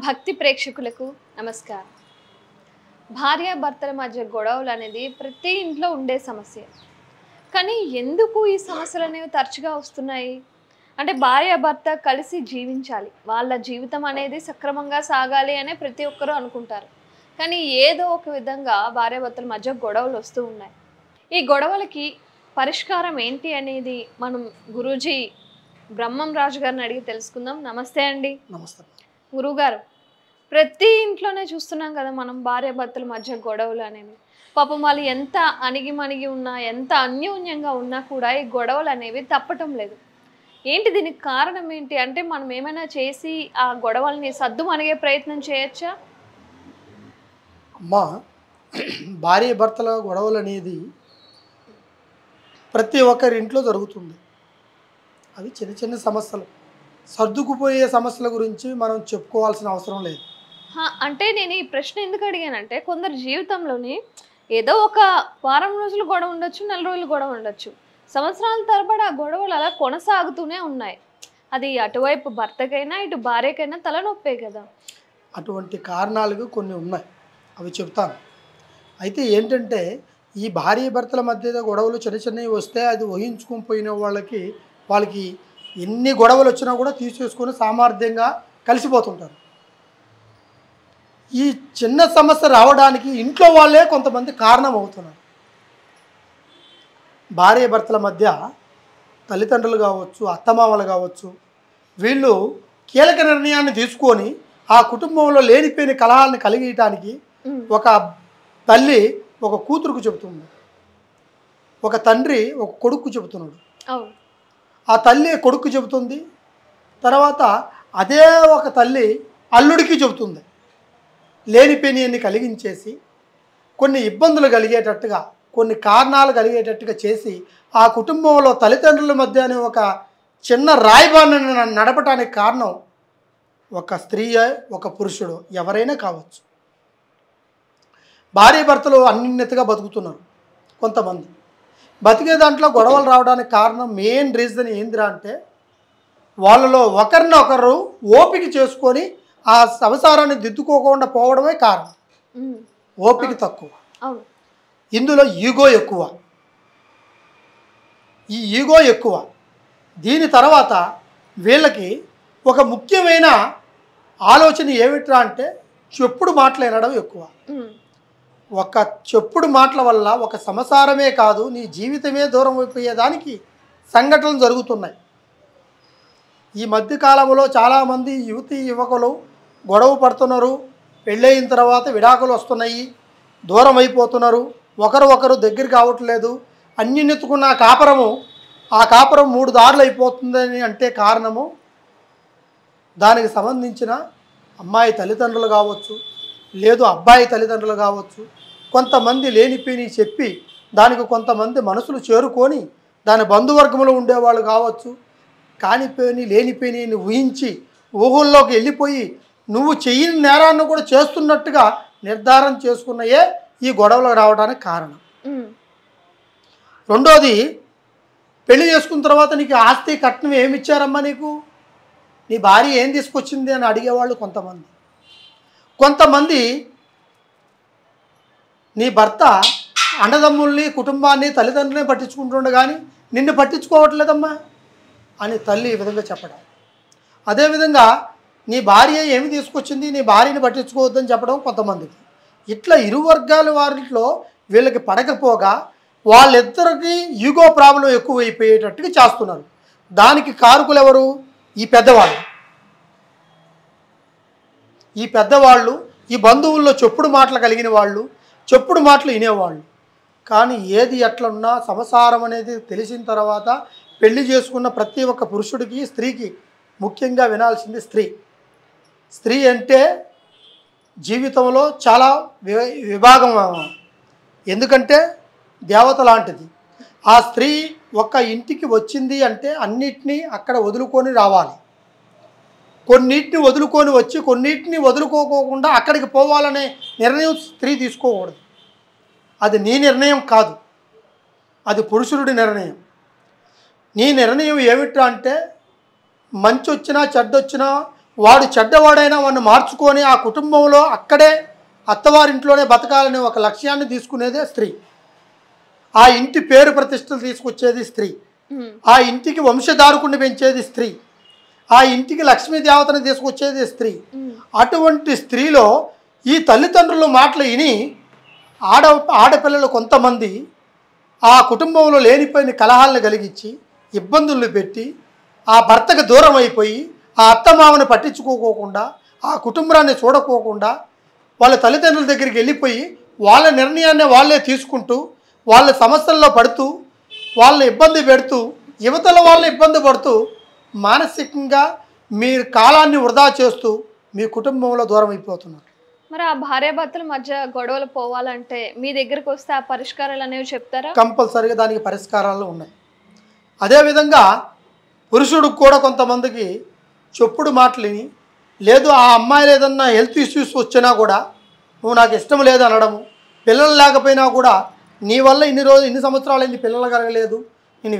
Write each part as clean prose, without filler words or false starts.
భక్తి ప్రేక్షకులకు నమస్కారం. భార్యాభర్తల మధ్య గొడవలు అనేది ప్రతి ఇంట్లో ఉండే సమస్య. కానీ ఎందుకు ఈ సమస్యలు అనేవి తరచుగా వస్తున్నాయి అంటే భార్యాభర్త కలిసి జీవించాలి, వాళ్ళ జీవితం అనేది సక్రమంగా సాగాలి అనే ప్రతి ఒక్కరూ అనుకుంటారు. కానీ ఏదో ఒక విధంగా భార్యాభర్తల మధ్య గొడవలు వస్తూ ఉన్నాయి. ఈ గొడవలకి పరిష్కారం ఏంటి అనేది మనం గురూజీ బ్రహ్మం రాజు గారిని అడిగి తెలుసుకుందాం. నమస్తే అండి. నమస్తే గురువుగారు, ప్రతి ఇంట్లోనే చూస్తున్నాం కదా మనం భార్యాభర్తల మధ్య గొడవలు అనేవి. పాపం వాళ్ళు ఎంత అణిగిమణిగి ఉన్నా, ఎంత అన్యోన్యంగా ఉన్నా కూడా ఈ గొడవలు అనేవి తప్పటం లేదు. ఏంటి దీనికి కారణం ఏంటి అంటే మనం ఏమైనా చేసి ఆ గొడవల్ని సద్దుమణిగే ప్రయత్నం చేయొచ్చా? అమ్మా, భార్యాభర్తల గొడవలు అనేది ప్రతి ఒక్కరి ఇంట్లో జరుగుతుంది. అవి చిన్న చిన్న సమస్యలు, సర్దుకుపోయే సమస్యల గురించి మనం చెప్పుకోవాల్సిన అవసరం లేదు. అంటే నేను ఈ ప్రశ్న ఎందుకు అడిగానంటే కొందరు జీవితంలోని ఏదో ఒక వారం రోజులు గొడవ ఉండొచ్చు, 4 రోజులు గొడవ ఉండొచ్చు, సంవత్సరాల తరబడి ఆ గొడవలు అలా కొనసాగుతూనే ఉన్నాయి. అది అటువైపు భర్తకైనా ఇటు భార్యకైనా తలనొప్పే కదా. అటువంటి కారణాలు కొన్ని ఉన్నాయి, అవి చెప్తాను. అయితే ఏంటంటే ఈ భార్యాభర్తల మధ్య గొడవలు చిన్న చిన్నవి వస్తే అది ఊహించుకొని పోయిన వాళ్ళకి ఎన్ని గొడవలు వచ్చినా కూడా తీసేసుకొని సామర్థ్యంగా కలిసిపోతుంటారు. ఈ చిన్న సమస్య రావడానికి ఇంట్లో వాళ్ళే కొంతమంది కారణం అవుతున్నారు. భార్యాభర్తల మధ్య తల్లిదండ్రులు కావచ్చు, అత్తమామలు కావచ్చు, వీళ్ళు కీలక నిర్ణయాన్ని తీసుకొని ఆ కుటుంబంలో లేనిపోయిన కలహాలను కలిగించడానికి ఒక తల్లి ఒక కూతురుకు చెబుతుంది, ఒక తండ్రి ఒక కొడుకు చెబుతున్నాడు. ఆ తల్లి కొడుకు చెబుతుంది, తర్వాత అదే ఒక తల్లి అల్లుడికి చెబుతుంది. లేనిపోయినన్ని కలిగించేసి కొన్ని ఇబ్బందులు కలిగేటట్టుగా, కొన్ని కారణాలు కలిగేటట్టుగా చేసి ఆ కుటుంబంలో తల్లిదండ్రుల మధ్య అనే ఒక చిన్న రాయబారిని నడపడానికి కారణం ఒక స్త్రీ, ఒక పురుషుడు, ఎవరైనా కావచ్చు. భార్యాభర్తలు అన్నిన్నతిగా బతుకుతున్నారు. కొంతమంది బతికే దాంట్లో గొడవలు రావడానికి కారణం మెయిన్ రీజన్ ఏందిరా అంటే వాళ్ళలో ఒకరినొకరు ఓపిక చేసుకొని ఆ సంసారాన్ని దిద్దుకోకుండా పోవడమే కారణం. ఓపిక తక్కువ, ఇందులో ఈగో ఎక్కువ. ఈ ఈగో ఎక్కువ. దీని తర్వాత వీళ్ళకి ఒక ముఖ్యమైన ఆలోచన ఏమిట్రా అంటే చెప్పుడు మాటలు వినడం ఎక్కువ. ఒక చెప్పుడు మాటల వల్ల ఒక సంసారమే కాదు, నీ జీవితమే దూరం అయిపోయేదానికి సంఘటనలు జరుగుతున్నాయి. ఈ మధ్యకాలంలో చాలామంది యువకులు గొడవ పడుతున్నారు. పెళ్ళయిన తర్వాత విడాకులు వస్తున్నాయి, దూరం అయిపోతున్నారు, ఒకరు దగ్గర కావట్లేదు. అన్నిన్నెత్తుకున్న ఆ కాపురం 3 దారులు అయిపోతుందని అంటే కారణము దానికి సంబంధించిన అమ్మాయి తల్లిదండ్రులు కావచ్చు, లేదు అబ్బాయి తల్లిదండ్రులు కావచ్చు. కొంతమంది లేనిపోయి చెప్పి దానికి కొంతమంది మనసులు చేరుకొని దాని బంధువర్గంలో ఉండేవాళ్ళు కావచ్చు. లేనిపోయిన ఊహించి ఊహల్లోకి వెళ్ళిపోయి నువ్వు చెయ్యని నేరాన్ని కూడా చేస్తున్నట్టుగా నిర్ధారణ చేసుకున్నయే ఈ గొడవలు రావడానికి కారణం. రెండోది, పెళ్లి చేసుకున్న తర్వాత నీకు ఆస్తి కట్నం ఏమి ఇచ్చారమ్మా, నీ భార్య ఏం తీసుకొచ్చింది అని అడిగేవాళ్ళు కొంతమంది నీ భర్త అన్నదమ్ముల్ని, కుటుంబాన్ని, తల్లిదండ్రులని పట్టించుకుంటుండే కానీ నిన్ను పట్టించుకోవట్లేదమ్మా అని తల్లి ఈ విధంగా చెప్పడం. అదేవిధంగా నీ భార్య ఏమి తీసుకొచ్చింది, నీ భార్యని పట్టించుకోవద్దని చెప్పడం కొంతమందికి. ఇట్లా ఇరు వర్గాల వారిలో వీళ్ళకి పడకపోగా వాళ్ళిద్దరికి ఈగో ప్రాబ్లం ఎక్కువైపోయేటట్టుగా చేస్తున్నారు. దానికి కారకులు ఎవరు? ఈ పెద్దవాళ్ళు, ఈ బంధువుల్లో చెప్పుడు మాటలు కలిగిన వాళ్ళు, చెప్పుడు మాటలు వినేవాళ్ళు. కానీ ఏది ఎట్లున్నా సంసారం అనేది తెలిసిన తర్వాత పెళ్లి చేసుకున్న ప్రతి ఒక్క పురుషుడికి, స్త్రీకి ముఖ్యంగా వినాల్సింది స్త్రీ అంటే జీవితంలో చాలా విభాగం. ఎందుకంటే దేవత లాంటిది. ఆ స్త్రీ ఒక ఇంటికి వచ్చింది అంటే అన్నిటినీ అక్కడ వదులుకొని రావాలి. కొన్నిటిని వదులుకొని వచ్చి కొన్నిటిని వదులుకోకుండా అక్కడికి పోవాలనే నిర్ణయం స్త్రీ తీసుకోకూడదు. అది నీ నిర్ణయం కాదు, అది పురుషుడి నిర్ణయం. నీ నిర్ణయం ఏమిట్రా అంటే మంచి వచ్చినా చెడ్డొచ్చినా వాడు చెడ్డవాడైనా వాడిని మార్చుకొని ఆ కుటుంబంలో అక్కడే అత్తవారింట్లోనే బతకాలనే ఒక లక్ష్యాన్ని తీసుకునేదే స్త్రీ. ఆ ఇంటి పేరు ప్రతిష్టలు తీసుకొచ్చేది స్త్రీ. ఆ ఇంటికి వంశధారకుడిని పెంచేది స్త్రీ. ఆ ఇంటికి లక్ష్మీదేవతను తీసుకొచ్చేది స్త్రీ. అటువంటి స్త్రీలో ఈ తల్లిదండ్రుల మాటలు విని ఆడపిల్లలు కొంతమంది ఆ కుటుంబంలో లేనిపోయిన కలహాలను కలిగించి ఇబ్బందులు పెట్టి ఆ భర్తకు దూరం అయిపోయి ఆ అత్తమామని పట్టించుకోకుండా ఆ కుటుంబాన్ని చూడకోకుండా వాళ్ళ తల్లిదండ్రుల దగ్గరికి వెళ్ళిపోయి వాళ్ళ నిర్ణయాన్ని వాళ్ళే తీసుకుంటూ వాళ్ళ సమస్యల్లో పడుతూ వాళ్ళని ఇబ్బంది పెడుతూ యువతల వాళ్ళని ఇబ్బంది పడుతూ మానసికంగా మీరు కాలాన్ని వృధా చేస్తూ మీ కుటుంబంలో దూరం అయిపోతున్నారు. మరి ఆ భార్యాభర్తల మధ్య గొడవలు పోవాలంటే మీ దగ్గరకు వస్తే ఆ పరిష్కారాలు అనేవి చెప్తారా? కంపల్సరీగా దానికి పరిష్కారాలు ఉన్నాయి. అదేవిధంగా పురుషుడికి కూడా కొంతమందికి చెప్పుడు మాటలని లేదు ఆ అమ్మాయిలు ఏదన్నా హెల్త్ ఇష్యూస్ వచ్చినా కూడా నువ్వు నాకు ఇష్టం లేదు అనడము, పిల్లలు లేకపోయినా కూడా నీ వల్ల ఇన్ని సంవత్సరాలు అయింది పిల్లలు కలగలేదు, నేను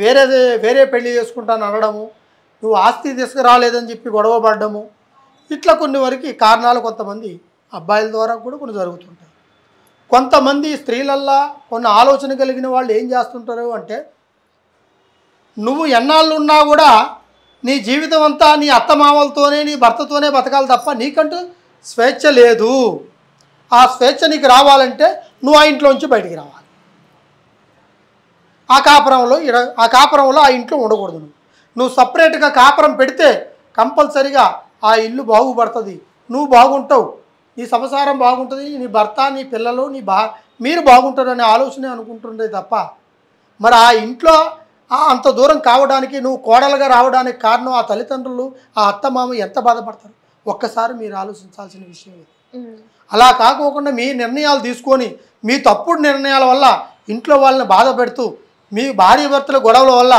వేరే పెళ్లి చేసుకుంటాను అనడము, నువ్వు ఆస్తి తీసుకురాలేదని చెప్పి గొడవ పడ్డము, ఇట్లా కొన్ని వరకు కారణాలు కొంతమంది అబ్బాయిల ద్వారా కూడా కొన్ని జరుగుతుంటాయి. కొంతమంది స్త్రీలల్లా కొన్ని ఆలోచన కలిగిన వాళ్ళు ఏం చేస్తుంటారు అంటే నువ్వు ఎన్నాళ్ళు ఉన్నా కూడా నీ జీవితం అంతా నీ అత్తమామలతోనే నీ భర్తతోనే బతకాలి తప్ప నీకంటూ స్వేచ్ఛ లేదు. ఆ స్వేచ్ఛ నీకు రావాలంటే నువ్వు ఆ ఇంట్లోంచి బయటికి రావాలి. ఆ కాపురంలో ఆ ఇంట్లో ఉండకూడదు. నువ్వు సపరేట్గా కాపురం పెడితే కంపల్సరిగా ఆ ఇల్లు బాగుపడుతుంది, నువ్వు బాగుంటావు, నీ సంసారం బాగుంటుంది, నీ భర్త నీ పిల్లలు మీరు బాగుంటారు అనే ఆలోచనే అనుకుంటుండే తప్ప మరి ఆ ఇంట్లో అంత దూరం కావడానికి నువ్వు కోడలుగా రావడానికి కారణం ఆ తల్లిదండ్రులు ఆ అత్తమామ ఎంత బాధపడతారు ఒక్కసారి మీరు ఆలోచించాల్సిన విషయం ఇది. అలా కాకోకుండా మీ నిర్ణయాలు తీసుకొని మీ తప్పుడు నిర్ణయాల వల్ల ఇంట్లో వాళ్ళని బాధ పెడుతూ మీ భార్య భర్తల గొడవల వల్ల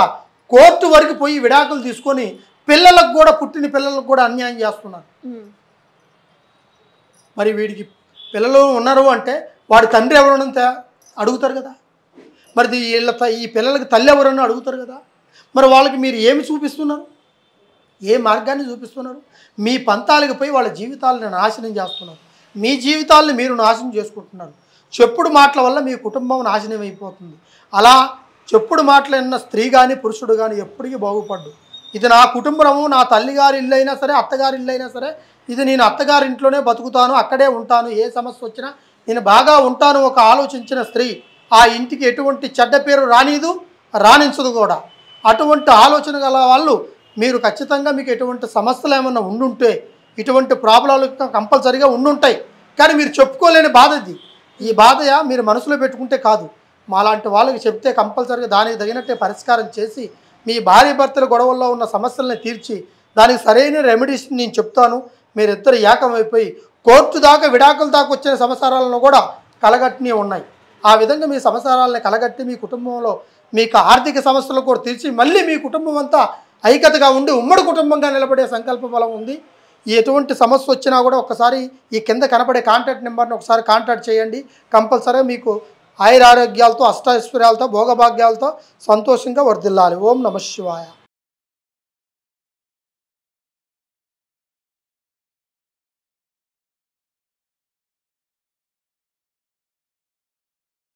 కోర్టు వరకు పోయి విడాకులు తీసుకొని పిల్లలకు కూడా పుట్టిన పిల్లలకు కూడా అన్యాయం చేస్తున్నారు. మరి వీడికి పిల్లలు ఉన్నారు అంటే వాడి తండ్రి ఎవరన్నా అడుగుతారు కదా, మరి ఈ పిల్లలకి తల్లి ఎవరన్నా అడుగుతారు కదా. మరి వాళ్ళకి మీరు ఏమి చూపిస్తున్నారు, ఏ మార్గాన్ని చూపిస్తున్నారు? మీ పంతాలకు పోయి వాళ్ళ జీవితాలను నాశనం చేస్తున్నారు, మీ జీవితాలను మీరు నాశనం చేసుకుంటున్నారు. చెప్పుడు మాటల వల్ల మీ కుటుంబం నాశనం అయిపోతుంది. అలా చెప్పుడు మాటలు విన్న స్త్రీ కానీ పురుషుడు కానీ ఎప్పటికీ బాగుపడ్డు. ఇది నా కుటుంబము, నా తల్లిగారి ఇల్లు అయినా సరే అత్తగారి ఇల్లు అయినా సరే ఇది నేను అత్తగారి ఇంట్లోనే బతుకుతాను, అక్కడే ఉంటాను, ఏ సమస్య వచ్చినా నేను బాగా ఉంటాను ఒక ఆలోచించిన స్త్రీ ఆ ఇంటికి ఎటువంటి చెడ్డ పేరు రానించదు కూడా. అటువంటి ఆలోచన గల వాళ్ళు మీరు ఖచ్చితంగా మీకు ఎటువంటి సమస్యలు ఏమన్నా ఉండుంటే ఇటువంటి ప్రాబ్లాలు కంపల్సరీగా ఉండుంటాయి, కానీ మీరు చెప్పుకోలేని బాధ ఇది. ఈ బాధ మీరు మనసులో పెట్టుకుంటే కాదు, మాలాంటి వాళ్ళకి చెప్తే కంపల్సరీగా దానికి తగినట్టే పరిష్కారం చేసి మీ భార్య భర్తల గొడవల్లో ఉన్న సమస్యలను తీర్చి దానికి సరైన రెమెడీస్ నేను చెప్తాను. మీరిద్దరు ఏకమైపోయి కోర్టు దాకా విడాకుల దాకా వచ్చిన సంసారాలను కూడా కలగట్టినవి ఉన్నాయి. ఆ విధంగా మీ సంసారాలను కలగట్టి మీ కుటుంబంలో మీకు ఆర్థిక సమస్యలు కూడా తీర్చి మళ్ళీ మీ కుటుంబం అంతా ఐక్యతగా ఉండి ఉమ్మడి కుటుంబంగా నిలబడే సంకల్ప బలం ఉంది. ఎటువంటి సమస్య వచ్చినా కూడా ఒకసారి ఈ కింద కనపడే కాంటాక్ట్ నెంబర్ని ఒకసారి కాంటాక్ట్ చేయండి. కంపల్సరీగా మీకు ఆయురారోగ్యాలతో అష్టైశ్వర్యాలతో భోగభాగ్యాలతో సంతోషంగా వర్ధిల్లాలి. ఓం నమః శివాయ.